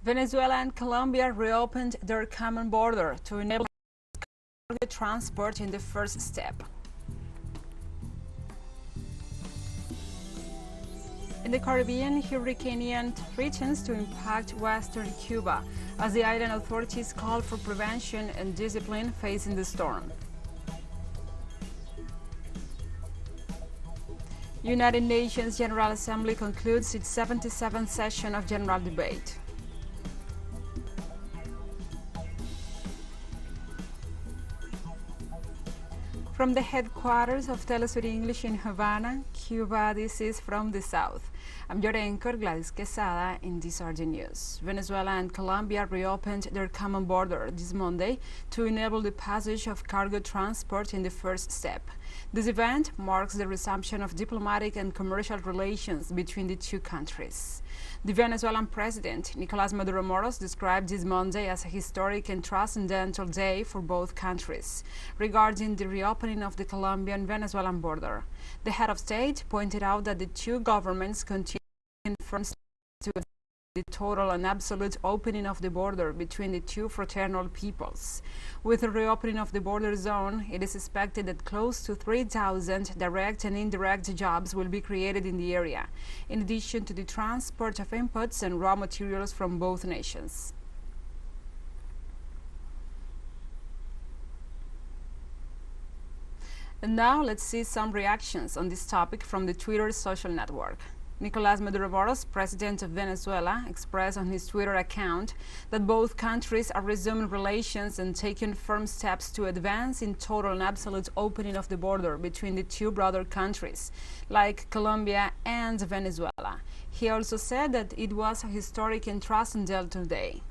Venezuela and Colombia reopened their common border to enable cargo transport in the first step. In the Caribbean, hurricane threatens to impact western Cuba as the island authorities call for prevention and discipline facing the storm. United Nations General Assembly concludes its 77th session of general debate. From the headquarters of TeleSUR English in Havana, Cuba, this is From the South. I'm your anchor, Gladys Quesada, and these are the news. Venezuela and Colombia reopened their common border this Monday to enable the passage of cargo transport in the first step. This event marks the resumption of diplomatic and commercial relations between the two countries. The Venezuelan president, Nicolás Maduro Moros, described this Monday as a historic and transcendental day for both countries regarding the reopening of the Colombian-Venezuelan border. The head of state pointed out that the two governments continue to confirm the total and absolute opening of the border between the two fraternal peoples. With the reopening of the border zone, it is expected that close to 3,000 direct and indirect jobs will be created in the area, in addition to the transport of inputs and raw materials from both nations. And now let's see some reactions on this topic from the Twitter social network. Nicolás Maduro Moros, president of Venezuela, expressed on his Twitter account that both countries are resuming relations and taking firm steps to advance in total and absolute opening of the border between the two brother countries, like Colombia and Venezuela. He also said that it was a historic and transcendental day.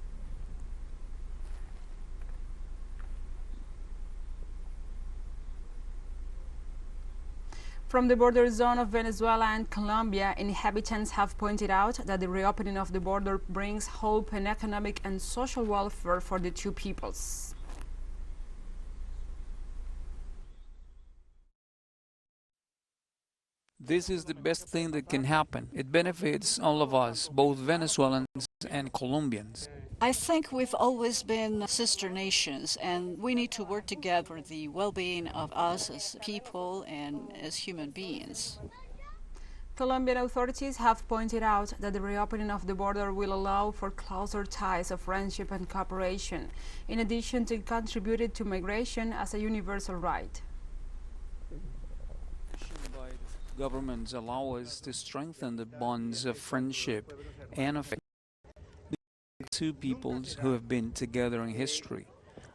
From the border zone of Venezuela and Colombia, inhabitants have pointed out that the reopening of the border brings hope and economic and social welfare for the two peoples. This is the best thing that can happen. It benefits all of us, both Venezuelans and Colombians. I think we've always been sister nations, and we need to work together for the well-being of us as people and as human beings. Colombian authorities have pointed out that the reopening of the border will allow for closer ties of friendship and cooperation, in addition to contributing to migration as a universal right. Governments allow us to strengthen the bonds of friendship and affection between two peoples who have been together in history.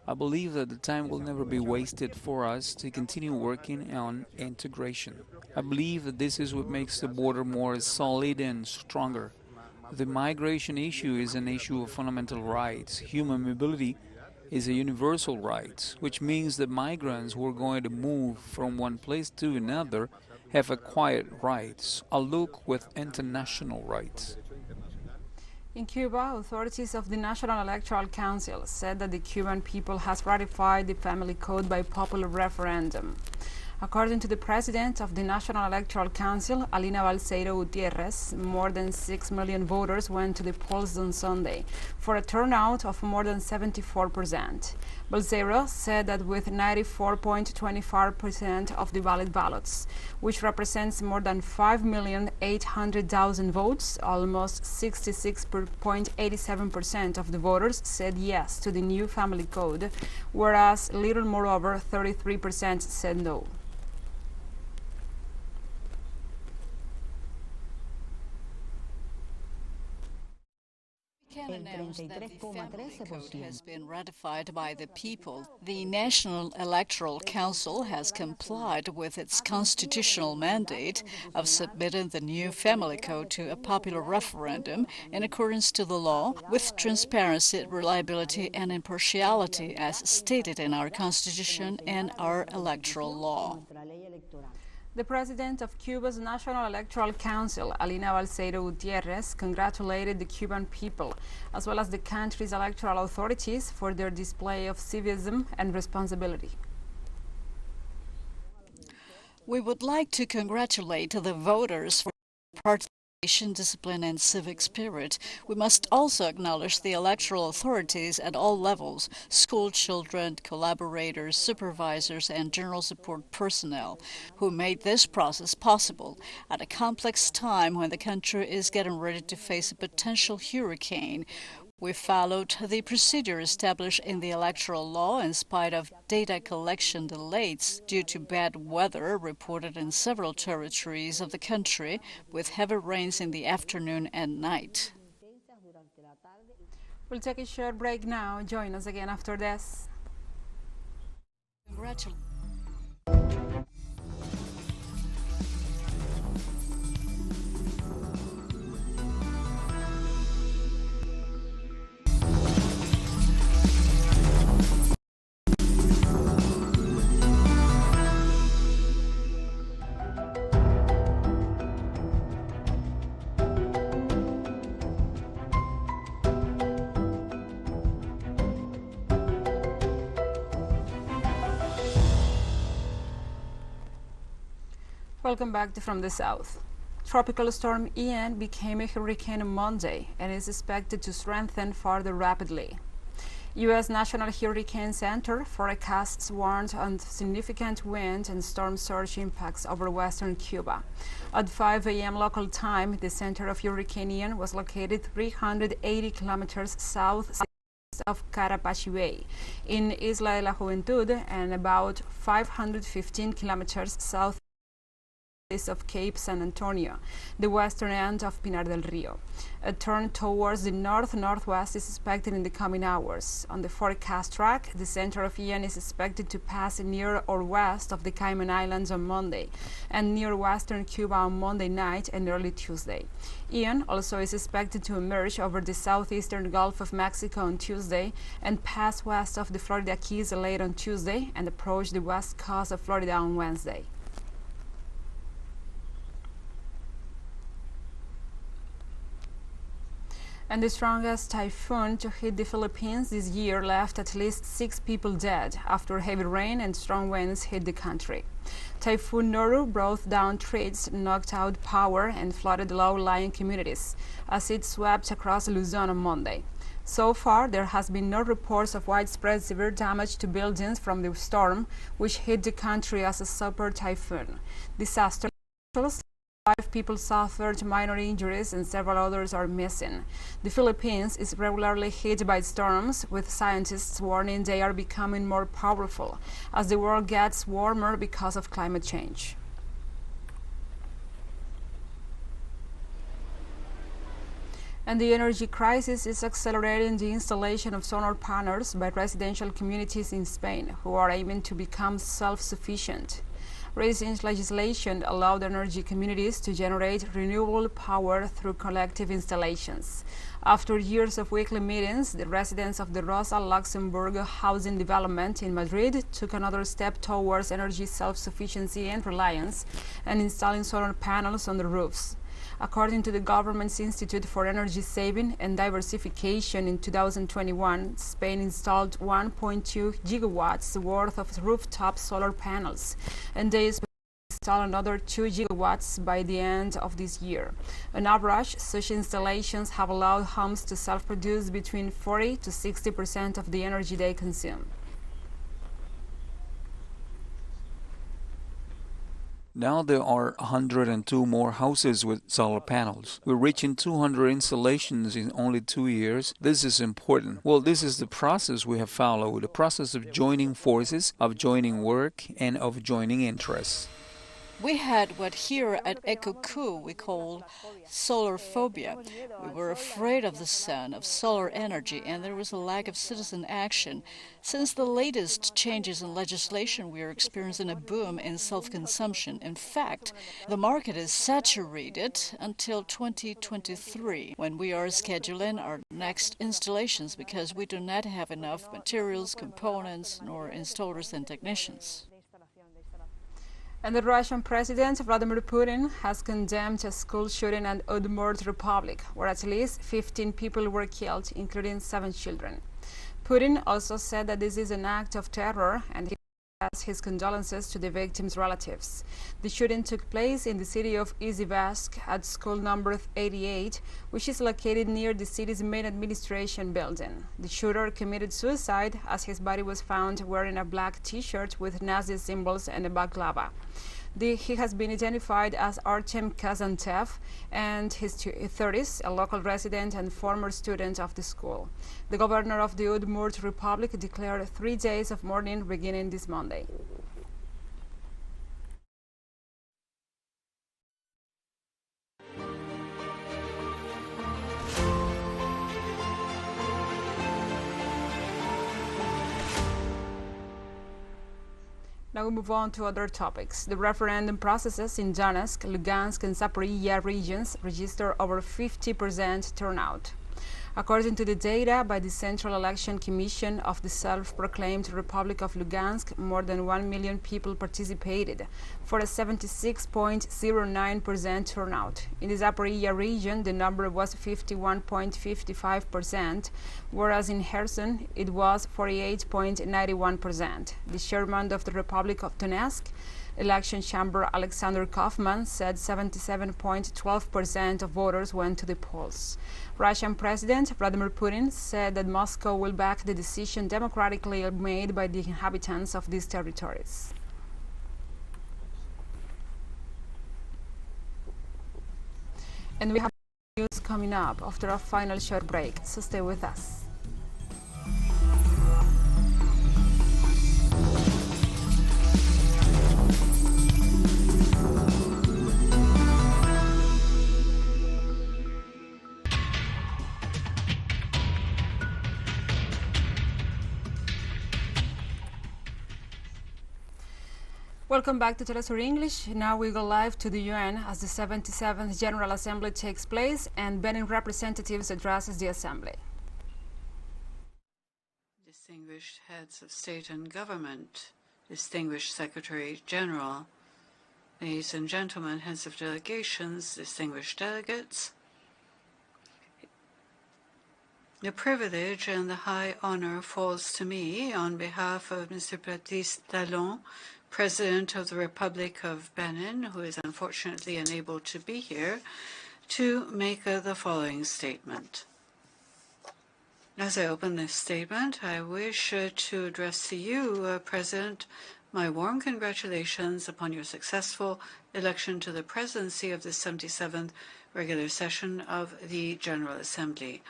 I believe that the time will never be wasted for us to continue working on integration. I believe that this is what makes the border more solid and stronger. The migration issue is an issue of fundamental rights. Human mobility is a universal right, which means that migrants who are going to move from one place to another have acquired rights, along with international rights. In Cuba, authorities of the National Electoral Council said that the Cuban people has ratified the family code by popular referendum. According to the president of the National Electoral Council, Alina Balseiro Gutierrez, more than 6 million voters went to the polls on Sunday for a turnout of more than 74%. Balseiro said that with 94.25% of the valid ballots, which represents more than 5,800,000 votes, almost 66.87% of the voters said yes to the new family code, whereas little moreover 33% said no. Can announce that the family code has been ratified by the people. The National Electoral Council has complied with its constitutional mandate of submitting the new family code to a popular referendum in accordance to the law, with transparency, reliability, and impartiality as stated in our Constitution and our electoral law. The president of Cuba's National Electoral Council, Alina Balseiro Gutierrez, congratulated the Cuban people, as well as the country's electoral authorities, for their display of civism and responsibility. We would like to congratulate the voters for participating discipline and civic spirit, we must also acknowledge the electoral authorities at all levels: school children, collaborators, supervisors, and general support personnel, who made this process possible at a complex time when the country is getting ready to face a potential hurricane. We followed the procedure established in the electoral law in spite of data collection delays due to bad weather reported in several territories of the country, with heavy rains in the afternoon and night. We'll take a short break now. Join us again after this. Congratulations. Welcome back to From the South. Tropical storm Ian became a hurricane on Monday and is expected to strengthen further rapidly. U.S. National Hurricane Center forecasts warned on significant wind and storm surge impacts over western Cuba. At 5 a.m. local time, the center of Hurricane Ian was located 380 kilometers south of Carapachi Bay in Isla de la Juventud and about 515 kilometers south of Cape San Antonio, the western end of Pinar del Rio. A turn towards the north-northwest is expected in the coming hours. On the forecast track, the center of Ian is expected to pass near or west of the Cayman Islands on Monday and near western Cuba on Monday night and early Tuesday. Ian also is expected to emerge over the southeastern Gulf of Mexico on Tuesday and pass west of the Florida Keys late on Tuesday and approach the west coast of Florida on Wednesday. And the strongest typhoon to hit the Philippines this year left at least 6 people dead after heavy rain and strong winds hit the country. Typhoon Noru brought down trees, knocked out power, and flooded low-lying communities as it swept across Luzon on Monday. So far, there has been no reports of widespread severe damage to buildings from the storm, which hit the country as a super typhoon. Disaster officials 5 people suffered minor injuries and several others are missing. The Philippines is regularly hit by storms, with scientists warning they are becoming more powerful as the world gets warmer because of climate change. And the energy crisis is accelerating the installation of solar panels by residential communities in Spain, who are aiming to become self-sufficient. Recent legislation allowed energy communities to generate renewable power through collective installations. After years of weekly meetings, the residents of the Rosa Luxemburg housing development in Madrid took another step towards energy self-sufficiency and reliance and installing solar panels on the roofs. According to the government's Institute for Energy Saving and Diversification, in 2021, Spain installed 1.2 gigawatts worth of rooftop solar panels, and they expect to install another 2 gigawatts by the end of this year. On average, such installations have allowed homes to self-produce between 40 to 60% of the energy they consume. Now there are 102 more houses with solar panels. We're reaching 200 installations in only 2 years. This is important. Well, this is the process we have followed, the process of joining forces, of joining work, and of joining interests. We had what here at EcoCu we call solar phobia. We were afraid of the sun, of solar energy, and there was a lack of citizen action. Since the latest changes in legislation, we are experiencing a boom in self-consumption. In fact, the market is saturated until 2023, when we are scheduling our next installations because we do not have enough materials, components, nor installers and technicians. And the Russian President Vladimir Putin has condemned a school shooting at Udmurt Republic, where at least 15 people were killed, including 7 children. Putin also said that this is an act of terror and he his condolences to the victims' relatives. The shooting took place in the city of Izhevsk at school number 88, which is located near the city's main administration building. The shooter committed suicide as his body was found wearing a black T-shirt with Nazi symbols and a baklava. He has been identified as Artem Kazantev and his 30s, a local resident and former student of the school. The governor of the Udmurt Republic declared 3 days of mourning beginning this Monday. Now we move on to other topics. The referendum processes in Donetsk, Lugansk, and Zaporizhia regions register over 50% turnout. According to the data by the Central Election Commission of the self-proclaimed Republic of Lugansk, more than 1 million people participated, for a 76.09% turnout. In the Zaporizhia region, the number was 51.55%, whereas in Kherson, it was 48.91%. The chairman of the Republic of Donetsk, Election Chamber Alexander Kaufman, said 77.12% of voters went to the polls. Russian President Vladimir Putin said that Moscow will back the decision democratically made by the inhabitants of these territories. And we have news coming up after a final short break, so stay with us. Welcome back to TeleSUR English. Now we go live to the UN as the 77th General Assembly takes place and Benin representatives addresses the Assembly. Distinguished heads of state and government, distinguished Secretary General, ladies and gentlemen, heads of delegations, distinguished delegates, the privilege and the high honor falls to me on behalf of Mr. Baptiste Talon, President of the Republic of Benin, who is unfortunately unable to be here, to make the following statement. As I open this statement, I wish to address to you, President, my warm congratulations upon your successful election to the presidency of the 77th regular session of the General Assembly.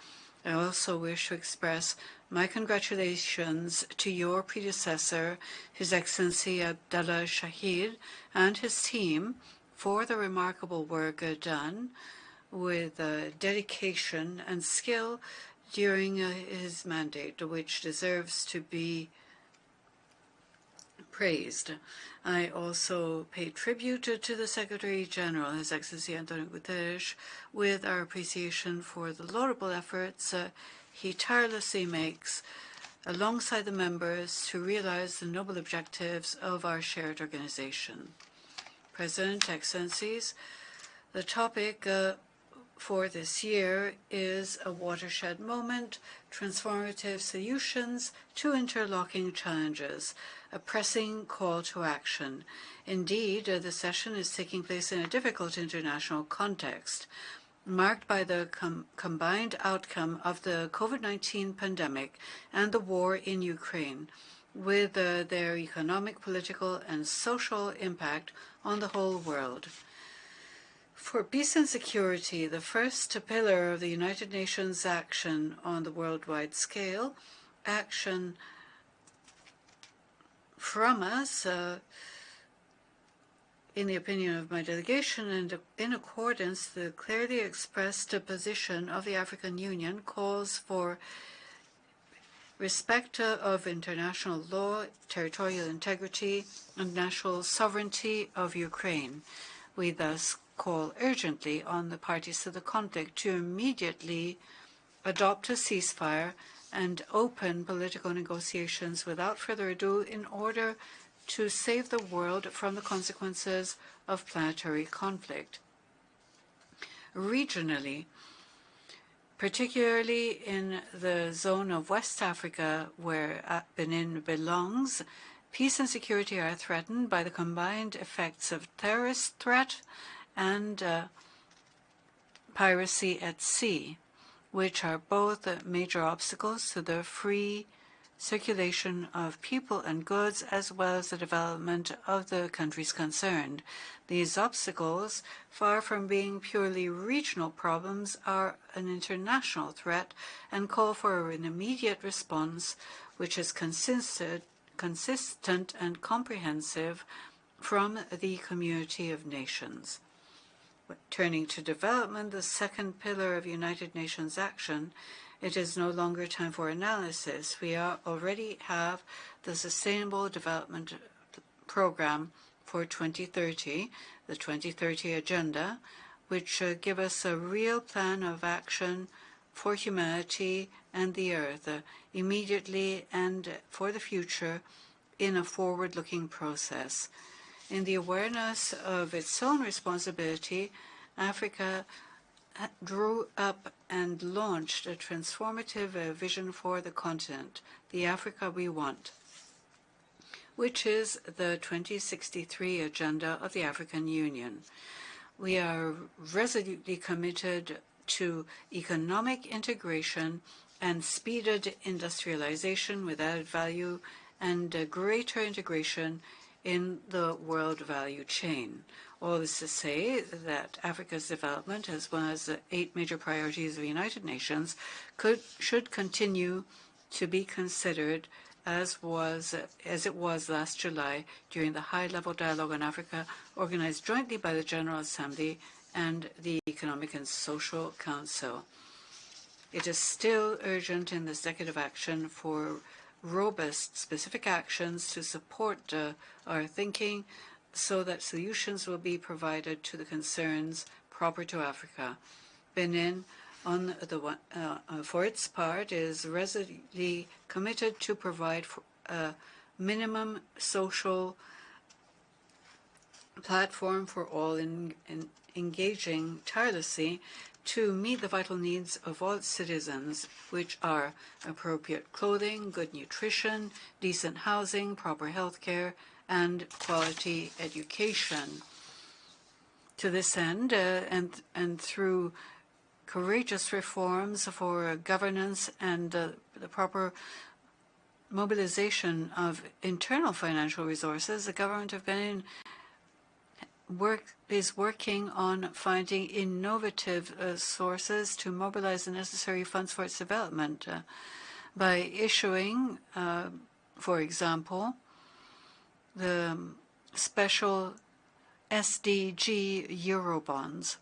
I also wish to express my congratulations to your predecessor, His Excellency Abdallah Shahid, and his team for the remarkable work done with dedication and skill during his mandate, which deserves to be praised. I also pay tribute to the Secretary General, His Excellency Antonio Guterres, with our appreciation for the laudable efforts he tirelessly makes alongside the members to realize the noble objectives of our shared organization. President, Excellencies, the topic for this year is a watershed moment, transformative solutions to interlocking challenges, a pressing call to action. Indeed, the session is taking place in a difficult international context, marked by the combined outcome of the COVID-19 pandemic and the war in Ukraine, with their economic, political, and social impact on the whole world. For peace and security, the first pillar of the United Nations action on the worldwide scale, action from us, in the opinion of my delegation and in accordance with the clearly expressed position of the African Union, calls for respect of international law, territorial integrity, and national sovereignty of Ukraine. We thus call urgently on the parties to the conflict to immediately adopt a ceasefire and open political negotiations without further ado in order to save the world from the consequences of planetary conflict. Regionally, particularly in the zone of West Africa where Benin belongs, Peace and security are threatened by the combined effects of terrorist threat and piracy at sea, which are both major obstacles to the free circulation of people and goods, as well as the development of the countries concerned. These obstacles, far from being purely regional problems, are an international threat and call for an immediate response which is consistent and comprehensive from the community of nations. Turning to development, the second pillar of United Nations action, it is no longer time for analysis. We already have the Sustainable Development Program for 2030, the 2030 Agenda, which give us a real plan of action for humanity and the Earth, immediately and for the future in a forward-looking process. In the awareness of its own responsibility, Africa drew up and launched a transformative vision for the continent, the Africa we want, which is the 2063 Agenda of the African Union. We are resolutely committed to economic integration and speeded industrialization with added value and greater integration in the world value chain. All this to say that Africa's development, as well as the 8 major priorities of the United Nations, should continue to be considered as it was last July during the high-level dialogue on Africa organized jointly by the General Assembly and the Economic and Social Council. It is still urgent in this decade of action for robust, specific actions to support our thinking so that solutions will be provided to the concerns proper to Africa. Benin, for its part, is resolutely committed to provide a minimum social platform for all in engaging tirelessly to meet the vital needs of all its citizens, which are appropriate clothing, good nutrition, decent housing, proper health care, and quality education. To this end, and through courageous reforms for governance and the proper mobilization of internal financial resources, the government of Benin is working on finding innovative sources to mobilize the necessary funds for its development by issuing, for example, the special SDG Eurobonds.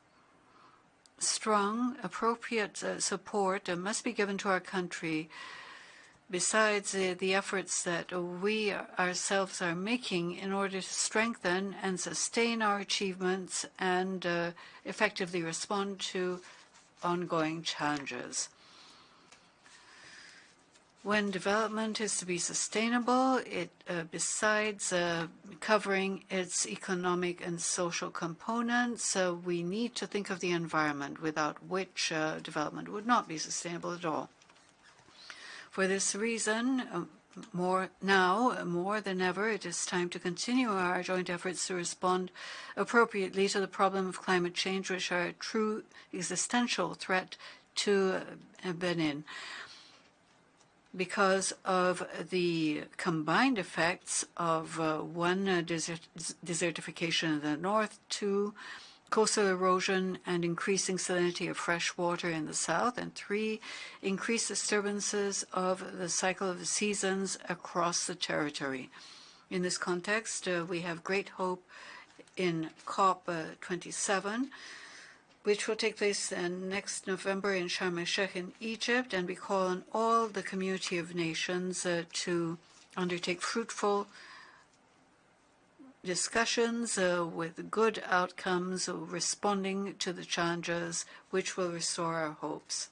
Strong, appropriate support must be given to our country, besides the efforts that we ourselves are making in order to strengthen and sustain our achievements and effectively respond to ongoing challenges. When development is to be sustainable, besides covering its economic and social components, we need to think of the environment, without which development would not be sustainable at all. For this reason, more than ever, it is time to continue our joint efforts to respond appropriately to the problem of climate change, which are a true existential threat to Benin, because of the combined effects of one, desertification in the north, 2, coastal erosion and increasing salinity of fresh water in the south, and 3, increased disturbances of the cycle of the seasons across the territory. In this context, we have great hope in COP27, which will take place next November in Sharm el-Sheikh in Egypt, and we call on all the community of nations to undertake fruitful discussions with good outcomes, responding to the challenges which will restore our hopes.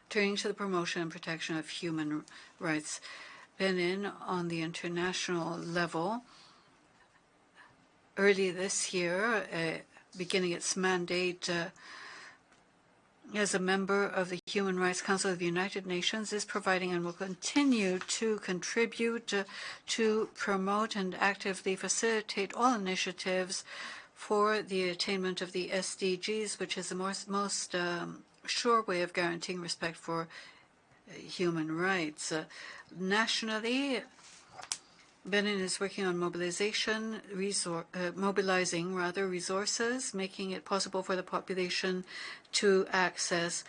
Turning to the promotion and protection of human rights, Benin, on the international level, early this year, beginning its mandate as a member of the Human Rights Council of the United Nations, is providing and will continue to contribute to promote and actively facilitate all initiatives for the attainment of the SDGs, which is the most sure way of guaranteeing respect for human rights. Nationally, Benin is working on mobilizing resources, making it possible for the population to access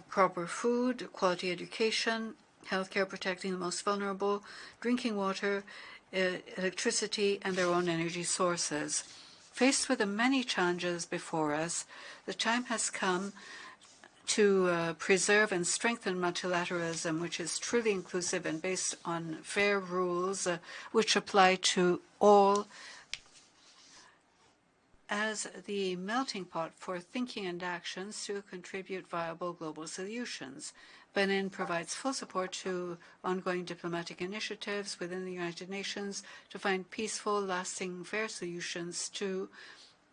proper food, quality education, healthcare protecting the most vulnerable, drinking water, electricity, and their own energy sources. Faced with the many challenges before us, the time has come to preserve and strengthen multilateralism, which is truly inclusive and based on fair rules which apply to all, as the melting pot for thinking and actions to contribute viable global solutions. Benin provides full support to ongoing diplomatic initiatives within the United Nations to find peaceful, lasting, fair solutions to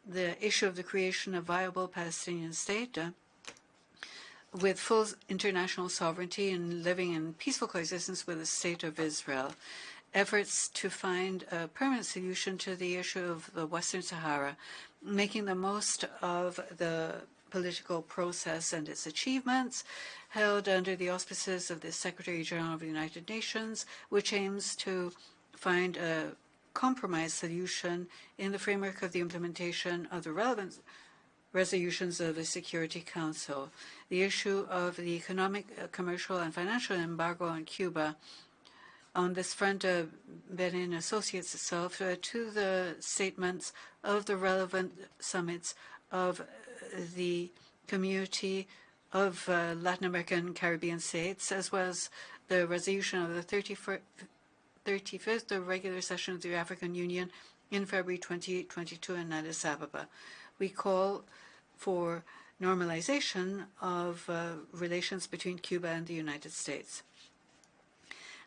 the issue of the creation of a viable Palestinian state with full international sovereignty and living in peaceful coexistence with the State of Israel. Efforts to find a permanent solution to the issue of the Western Sahara, making the most of the political process and its achievements, held under the auspices of the Secretary-General of the United Nations, which aims to find a compromise solution in the framework of the implementation of the relevant resolutions of the Security Council. The issue of the economic, commercial, and financial embargo on Cuba. On this front, Benin associates itself to the statements of the relevant summits of the Community of Latin American and Caribbean States, as well as the resolution of the 35th regular session of the African Union in February 2022 in Addis Ababa. We call for normalization of relations between Cuba and the United States.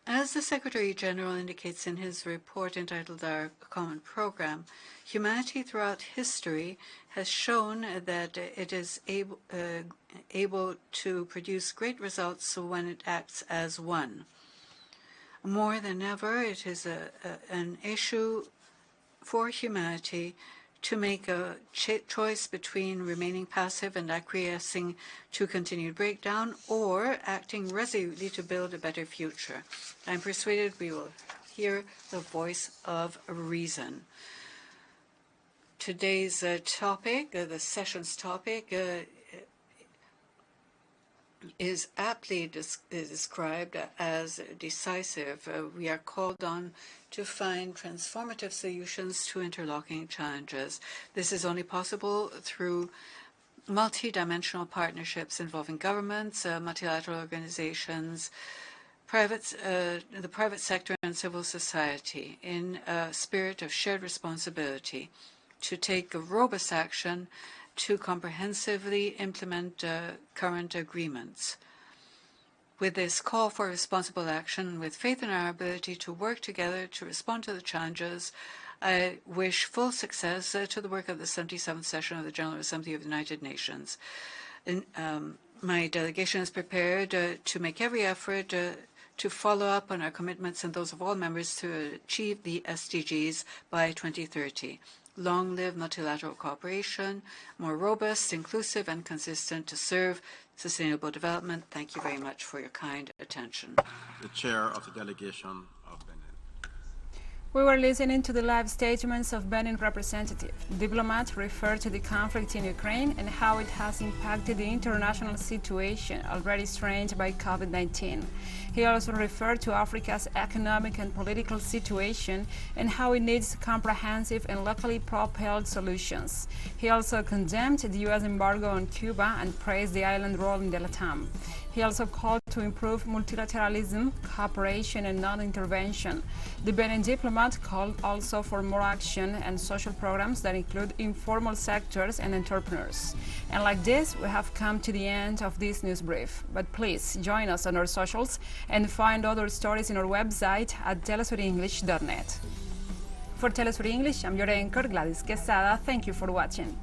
As the Secretary-General indicates in his report entitled Our Common Program, humanity throughout history has shown that it is able to produce great results when it acts as one. More than ever, it is an issue for humanity to make a choice between remaining passive and acquiescing to continued breakdown, or acting resolutely to build a better future. I'm persuaded we will hear the voice of reason. Today's topic, the session's topic, is aptly described as decisive. We are called on to find transformative solutions to interlocking challenges. This is only possible through multidimensional partnerships involving governments, multilateral organizations, the private sector, and civil society in a spirit of shared responsibility to take a robust action to comprehensively implement current agreements. With this call for responsible action, with faith in our ability to work together to respond to the challenges, I wish full success to the work of the 77th session of the General Assembly of the United Nations. My delegation is prepared to make every effort to follow up on our commitments and those of all members to achieve the SDGs by 2030. Long live multilateral cooperation, more robust, inclusive, and consistent to serve sustainable development. Thank you very much for your kind attention. The chair of the delegation of Benin. We were listening to the live statements of Benin representative. Diplomat referred to the conflict in Ukraine and how it has impacted the international situation already strained by COVID-19. He also referred to Africa's economic and political situation and how it needs comprehensive and locally propelled solutions. He also condemned the U.S. embargo on Cuba and praised the island role in the LATAM. He also called to improve multilateralism, cooperation, and non-intervention. The Benin diplomat called also for more action and social programs that include informal sectors and entrepreneurs. And like this, we have come to the end of this news brief. But please join us on our socials and find other stories in our website at telesurenglish.net. For TeleSUR English, I'm your anchor, Gladys Quesada. Thank you for watching.